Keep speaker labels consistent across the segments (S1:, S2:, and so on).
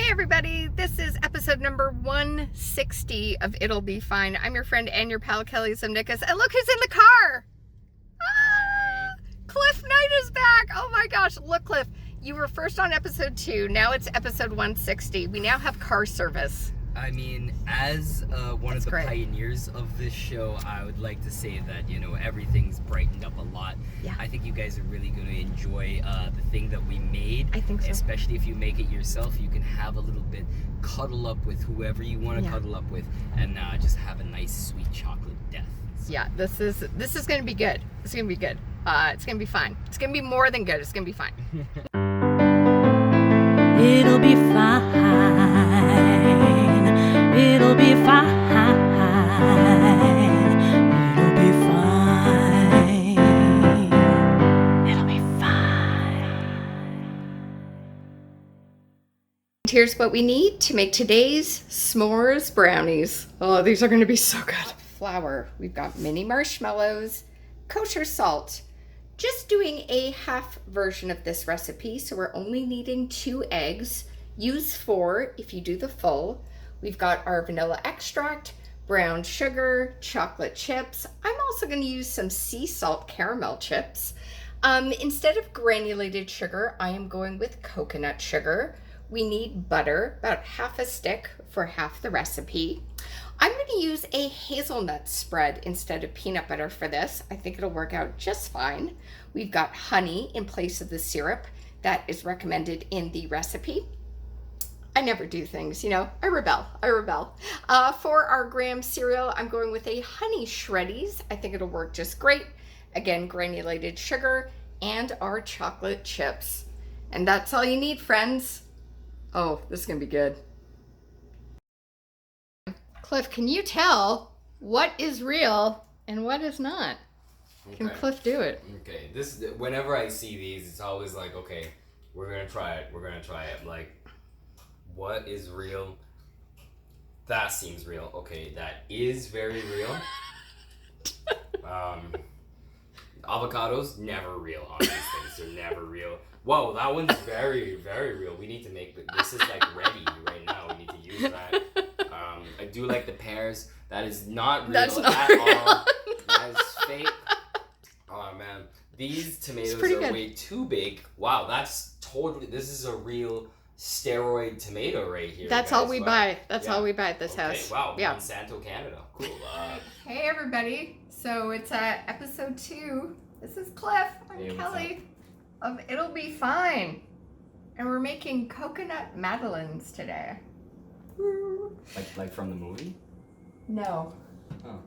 S1: everybody, this is episode number 160 of It'll Be Fine. I'm your friend and your pal, Kelly Zemnickis, and look who's in the car! Ah, Clif Knight is back! Oh my gosh, look Clif, you were first on episode 2, now it's episode 160. We now have car service.
S2: I mean, as one of the
S1: great.
S2: pioneers of this show, I would like to say that, you know, everything's brightened up a lot.
S1: Yeah.
S2: I think you guys are really going to enjoy the thing that we made.
S1: I think so.
S2: Especially if you make it yourself, you can have a little bit, cuddle up with whoever you want to cuddle up with, and just have a nice, sweet chocolate death. So.
S1: Yeah, this is going to be good. It's going to be good. It's going to be fine. It's going to be more than good. It's going to be fine.
S3: It'll be fine. It'll be fine. It'll be fine. It'll be fine.
S1: Here's what we need to make today's s'mores brownies. Oh, these are going to be so good. Flour. We've got mini marshmallows, kosher salt. Just doing a half version of this recipe, so we're only needing 2 eggs. Use 4 if you do the full. We've got our vanilla extract, brown sugar, chocolate chips. I'm also going to use some sea salt caramel chips. Instead of granulated sugar, I am going with coconut sugar. We need butter, about half a stick for half the recipe. I'm going to use a hazelnut spread instead of peanut butter for this. I think it'll work out just fine. We've got honey in place of the syrup that is recommended in the recipe. I never do things, you know, I rebel. For our graham cereal, I'm going with a honey shreddies. I think it'll work just great. Again, granulated sugar and our chocolate chips. And that's all you need, friends. Oh, this is going to be good. Clif, can you tell what is real and what is not?
S2: Okay.
S1: Can Clif do it?
S2: Okay, whenever I see these, it's always like, okay, we're going to try it. Like, what is real? That seems real. Okay, that is very real. Avocados, never real on these things. They're never real. Whoa, that one's very, very real. We need to make, this is like ready right now. We need to use that. I do like the pears. That is not real at all. That is fake. Oh man, these tomatoes are way too big. Wow, this is a real steroid tomato right here.
S1: That's
S2: guys.
S1: all we buy. That's all we buy at this house.
S2: Wow,
S1: yeah.
S2: Monsanto, Canada. Cool.
S1: Hey everybody. So it's episode 2. This is Clif. I'm Kelly of It'll Be Fine. And we're making coconut madeleines today.
S2: Like from the movie?
S1: No.
S2: Oh.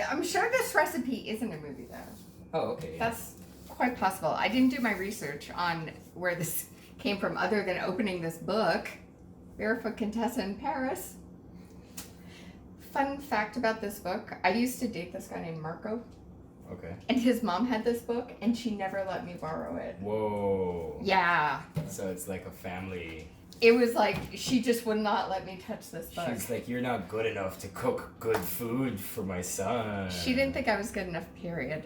S1: I'm sure this recipe isn't a movie though.
S2: Oh, okay.
S1: That's quite possible. I didn't do my research on where this came from other than opening this book, Barefoot Contessa in Paris. Fun fact about this book, I used to date this guy named Marco.
S2: Okay.
S1: And his mom had this book and she never let me borrow it.
S2: Whoa.
S1: Yeah.
S2: So it's like a family.
S1: It was like, she just would not let me touch this book.
S2: She's like, you're not good enough to cook good food for my son.
S1: She didn't think I was good enough, period.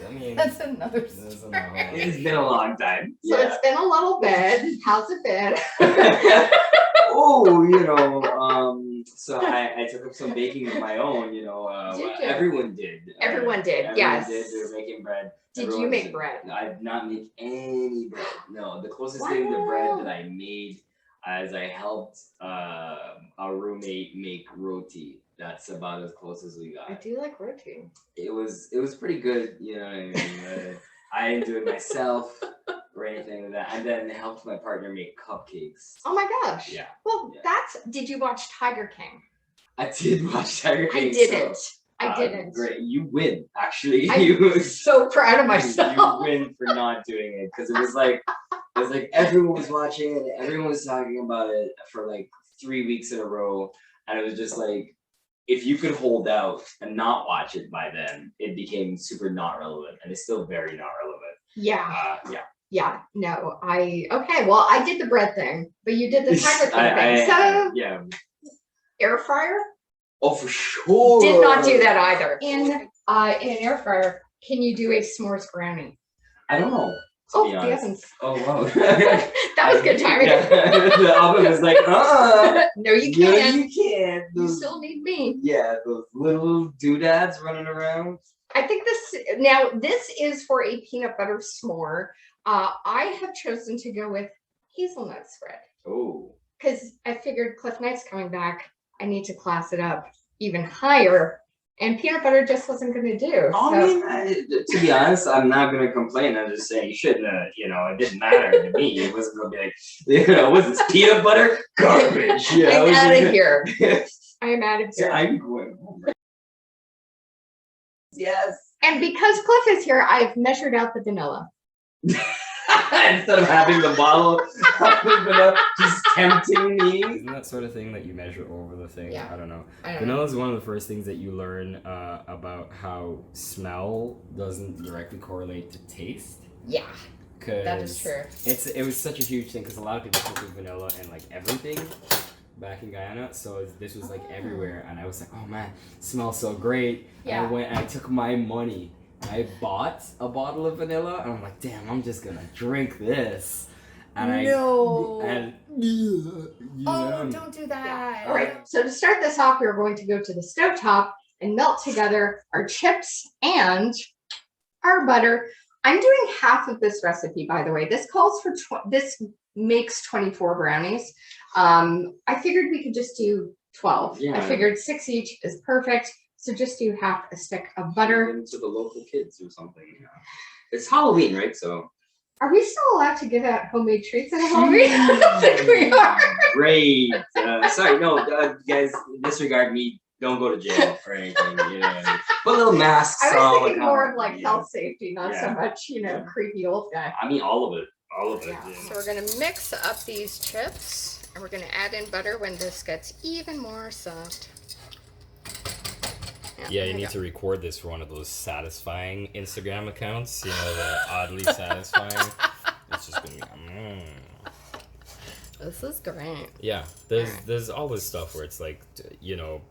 S2: I mean,
S1: that's another story.
S4: It's been a long time.
S1: So it's been a little bit. How's it been?
S4: Oh, so I took up some baking of my own, everyone did.
S1: Everyone did, yes.
S4: They were making bread.
S1: Did you make bread?
S4: I did not make any bread. No, the closest thing to bread that I made as I helped a roommate make roti. That's about as close as we got.
S1: I do like roti.
S4: It was pretty good, you know what I mean? I didn't do it myself or anything like that. And then helped my partner make cupcakes.
S1: Oh my gosh.
S4: Yeah.
S1: Well, did you watch Tiger King?
S4: I did watch Tiger King.
S1: I didn't. I didn't.
S4: Great. You win, actually.
S1: I'm so proud of myself.
S4: You win for not doing it. Because it was like everyone was watching it. Everyone was talking about it for like 3 weeks in a row. And it was just like, if you could hold out and not watch it by then, it became super not relevant. And it's still very not relevant.
S1: Yeah.
S4: Yeah.
S1: No, okay. Well, I did the bread thing, but you did the Tiger King thing.
S4: Yeah.
S1: Air fryer?
S4: Oh, for sure.
S1: Did not do that either. In an air fryer, can you do a s'mores brownie?
S4: I don't know.
S1: Oh,
S4: be
S1: the
S4: honest.
S1: ovens.
S4: Oh wow.
S1: That was good timing.
S4: Yeah. The oven was like,
S1: No, you
S4: no,
S1: can't.
S4: you can't.
S1: You
S4: Those,
S1: still need me.
S4: yeah, those little doodads running around.
S1: I think this is for a peanut butter s'more. I have chosen to go with hazelnut spread.
S4: Oh.
S1: Because I figured Clif Night's coming back. I need to class it up even higher. And peanut butter just wasn't going to do.
S4: I mean, to be honest, I'm not going to complain. I'm just saying you shouldn't have, it didn't matter to me. It wasn't going to be like, was this peanut butter? Garbage.
S1: I'm out of here. I'm out of
S4: So
S1: here.
S4: I'm going home. Yes.
S1: And because Clif is here, I've measured out the vanilla.
S4: Instead of having the bottle of vanilla just tempting me.
S2: Isn't that sort of thing that you measure over the thing?
S1: Yeah.
S2: I don't know.
S1: I don't
S2: Vanilla is one of the first things that you learn about how smell doesn't directly correlate to taste.
S1: Yeah, that is true.
S2: It was such a huge thing because a lot of people cook with vanilla and like everything back in Guyana, so this was like everywhere, and I was like, oh man, it smells so great.
S1: Yeah.
S2: And I went and I took my money. I bought a bottle of vanilla, and I'm like, damn, I'm just gonna drink this. And
S1: Don't do that. All right, so to start this off, we're going to go to the stovetop and melt together our chips and our butter. I'm doing half of this recipe, by the way. This calls for, this makes 24 brownies. I figured we could just do 12.
S4: Yeah.
S1: I figured 6 each is perfect. So just do half a stick of butter.
S4: To the local kids or something. Yeah. It's Halloween, right? So.
S1: Are we still allowed to give out homemade treats at Halloween? I don't think we are.
S4: Great. Sorry, no, guys, disregard me. Don't go to jail or anything. Put little masks
S1: I
S4: on.
S1: was thinking more of like health safety, not so
S4: Yeah.
S1: much, creepy old guy.
S4: I mean, all of it. All of it.
S1: Yeah.
S4: Yeah.
S1: So we're gonna mix up these chips, and we're gonna add in butter when this gets even more soft.
S2: Yeah, you need to record this for one of those satisfying Instagram accounts. The oddly satisfying. It's just gonna be.
S1: This is great.
S2: Yeah, there's all this stuff where it's like,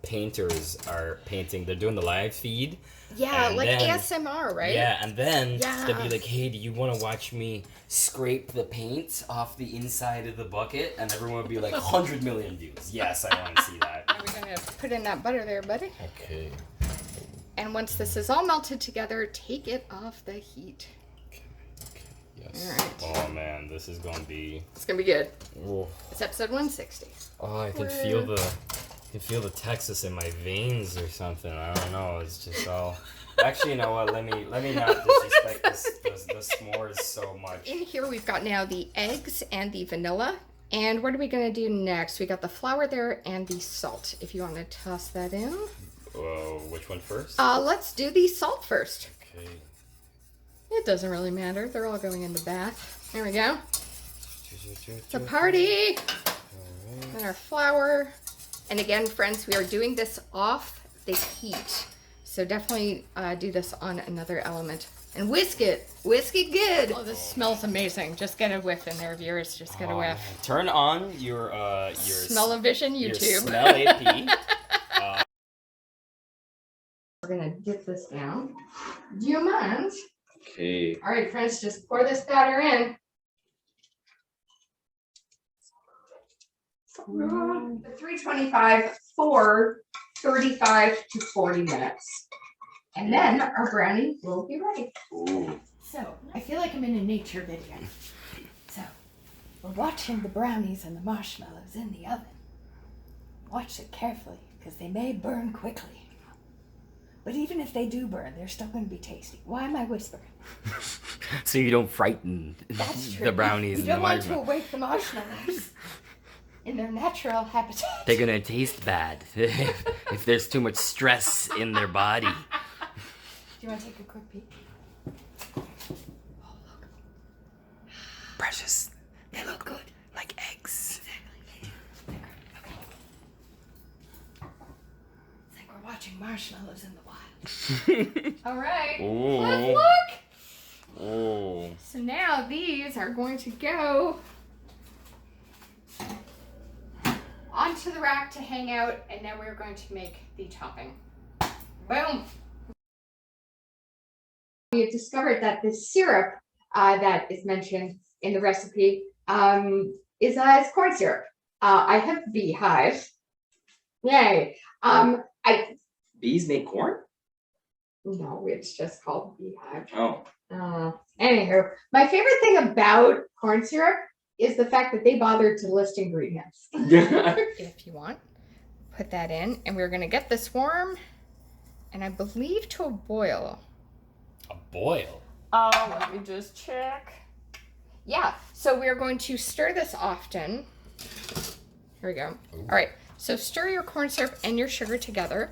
S2: painters are painting. They're doing the live feed.
S1: Yeah,
S2: and
S1: like
S2: then,
S1: ASMR, right?
S2: Yeah, and then
S1: Yeah.
S2: they'll be like, hey, do you want to watch me scrape the paint off the inside of the bucket? And everyone will be like, 100 million views. Yes, I want to see that.
S1: And we're gonna put in that butter there, buddy.
S2: Okay.
S1: And once this is all melted together, take it off the heat.
S2: Yes.
S1: All right.
S2: Oh man, this is gonna be.
S1: It's gonna be good.
S2: Oh,
S1: It's episode 160.
S2: I can feel the Texas in my veins or something. I don't know. It's just all. Actually, you know what? Let me not disrespect the s'mores so much.
S1: In here, we've got now the eggs and the vanilla. And what are we gonna do next? We got the flour there and the salt. If you want to toss that in.
S2: Which one first?
S1: Let's do the salt first.
S2: Okay.
S1: It doesn't really matter. They're all going in the bath. There we go. It's a party.
S2: Alright.
S1: And our flour. And again, friends, we are doing this off the heat. So definitely do this on another element. And whisk it. Whisk it good. Oh, this smells amazing. Just get a whiff in there, viewers. Just get a whiff.
S2: Turn on your
S1: Smell-o-vision
S2: your
S1: YouTube.
S2: Smell AP.
S1: We're gonna dip this down. Do you mind?
S4: Okay.
S1: All right, friends, just pour this batter in. The 325 for 35 to 40 minutes. And then our brownie will be ready.
S4: Ooh.
S1: So, I feel like I'm in a nature video. So, we're watching the brownies and the marshmallows in the oven. Watch it carefully, because they may burn quickly. But even if they do burn, they're still going to be tasty. Why am I whispering?
S2: So you don't frighten
S1: That's true.
S2: the brownies
S1: You
S2: and
S1: don't
S2: the
S1: want to
S2: marshmallows.
S1: awake the marshmallows in their natural habitat.
S2: They're gonna taste bad if there's too much stress in their body.
S1: Do you want to take a quick peek? Oh, look.
S2: Precious. They look good, like eggs.
S1: Okay. It's like we're watching marshmallows in the wild. All right.
S2: Ooh.
S1: Let's look.
S2: Oh.
S1: So now these are going to go onto the rack to hang out, and now we're going to make the topping. Boom. We have discovered that this syrup that is mentioned in the recipe is corn syrup. I have beehives. Yay.
S4: Bees make corn?
S1: No, it's just called beehive.
S4: Oh.
S1: Anywho, my favorite thing about corn syrup is the fact that they bothered to list ingredients. If you want, put that in, and we're gonna get this warm, and I believe to a boil.
S2: A boil?
S1: Let me just check. Yeah, so we're going to stir this often. Here we go.
S2: Ooh.
S1: All right, so stir your corn syrup and your sugar together.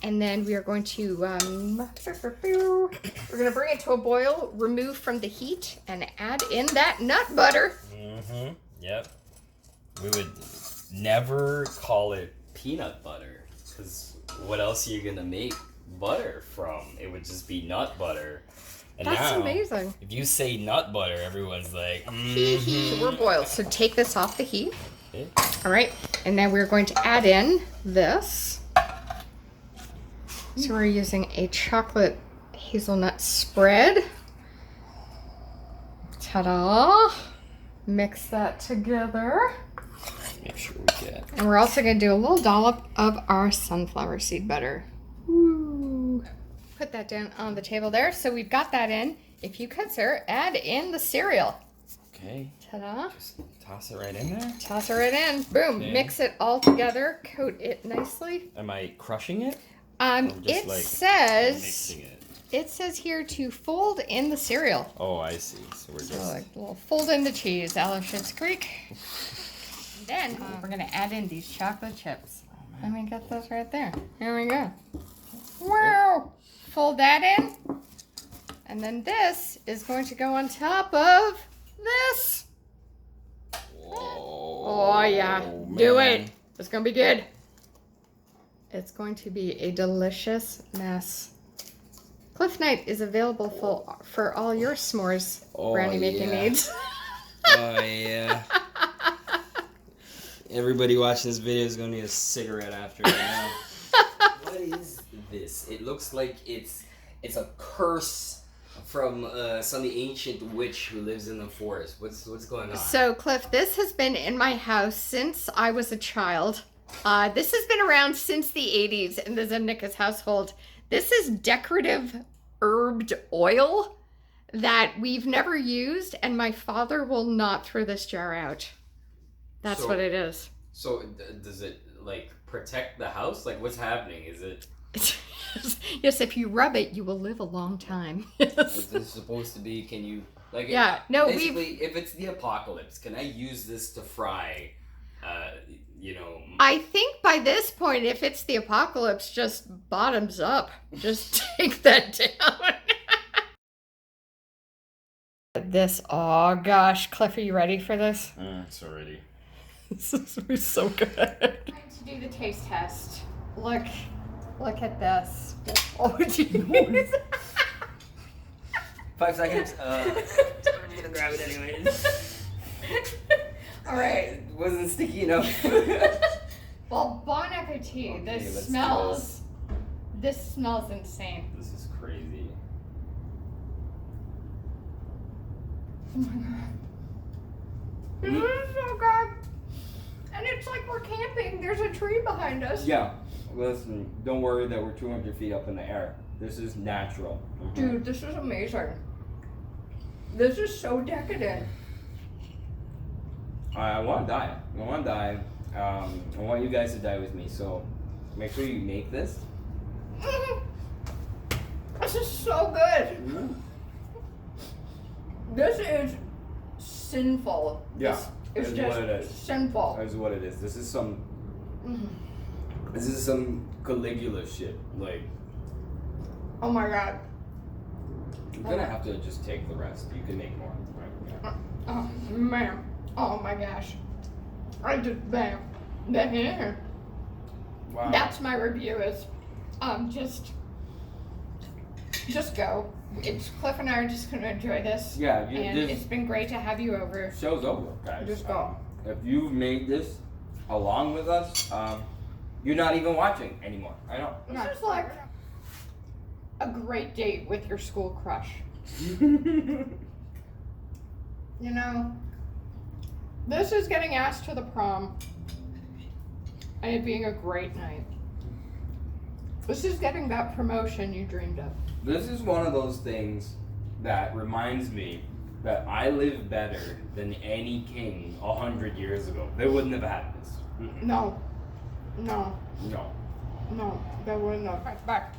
S1: And then we are going to, we're gonna bring it to a boil, remove from the heat, and add in that nut butter.
S2: Mm-hmm, yep. We would never call it peanut butter, because what else are you gonna make butter from? It would just be nut butter. And
S1: That's
S2: now,
S1: amazing.
S2: if you say nut butter, everyone's like,
S1: So we're boiled, so take this off the heat.
S2: Okay.
S1: All right, and now we're going to add in this. So we're using a chocolate hazelnut spread. Ta-da! Mix that together.
S2: Make sure we get.
S1: And we're also going to do a little dollop of our sunflower seed butter. Woo. Put that down on the table there. So we've got that in. If you could, sir, add in the cereal.
S2: Okay.
S1: Ta-da.
S2: Just toss it right in there.
S1: Toss it right in. Boom.
S2: Okay.
S1: Mix it all together. Coat it nicely.
S2: Am I crushing it?
S1: It
S2: Like
S1: says
S2: mixing it.
S1: it says here to fold in the cereal.
S2: Oh, I see. So we're
S1: So
S2: just.
S1: like a little fold in the cheese, a la Schitt's Creek. Then we're gonna add in these chocolate chips. Let me get those right there. Here we go. Wow! Fold that in. And then this is going to go on top of this.
S2: Whoa,
S1: Oh yeah, do
S2: man.
S1: it. It's gonna be good. It's going to be a delicious mess. Clif Night is available for all your s'mores brownie making
S2: yeah.
S1: needs.
S2: Oh yeah. Everybody watching this video is gonna need a cigarette after right now. What is this? It looks like it's a curse from some ancient witch who lives in the forest. What's going on?
S1: So, Cliff, this has been in my house since I was a child. This has been around since the 80s in the Zemnickis household. This is decorative herbed oil that we've never used, and my father will not throw this jar out. That's what it is.
S2: So does it like protect the house? Like what's happening? Is it?
S1: Yes, if you rub it, you will live a long time.
S2: Is this supposed to be? Can you like?
S1: Yeah, no.
S2: Basically, if it's the apocalypse, can I use this to fry?
S1: I think by this point, if it's the apocalypse, just bottoms up. Just take that down. This, oh gosh, Cliff, are you ready for this?
S2: It's already.
S1: This is gonna be so good. Time to do the taste test. Look at this. Oh, jeez.
S2: 5 seconds. I'm gonna grab it anyways.
S1: All right.
S2: It wasn't sticky enough.
S1: Well, bon appetit.
S2: Okay,
S1: This
S2: let's
S1: smells. This smells insane.
S2: This is crazy.
S1: Oh my god. This is so good. And it's like we're camping. There's a tree behind us.
S2: Yeah. Listen, don't worry that we're 200 feet up in the air. This is natural.
S1: Dude, this is amazing. This is so decadent.
S2: I want to die. I want to die. I want you guys to die with me. So make sure you make this.
S1: This is so good. This is sinful.
S2: Yeah,
S1: It's
S2: that's
S1: just
S2: what it is.
S1: sinful.
S2: That's what it is. This is some. This is some Caligula shit. Like,
S1: Oh my god.
S2: you're gonna have to just take the rest. You can make more. Right? Yeah.
S1: Oh man. Oh my gosh. I just bam. Bam.
S2: Wow.
S1: That's my review is just go. It's Cliff and I are just gonna enjoy this.
S2: Yeah,
S1: And it's been great to have you over.
S2: Show's over, guys.
S1: Just go.
S2: If you've made this along with us, you're not even watching anymore. I know.
S1: This is like a great date with your school crush. You know, this is getting asked to the prom and it being a great night. This is getting that promotion you dreamed of.
S2: This is one of those things that reminds me that I live better than any king 100 years ago. They wouldn't have had this. Mm-mm.
S1: No,
S2: No.
S1: they wouldn't have. Back.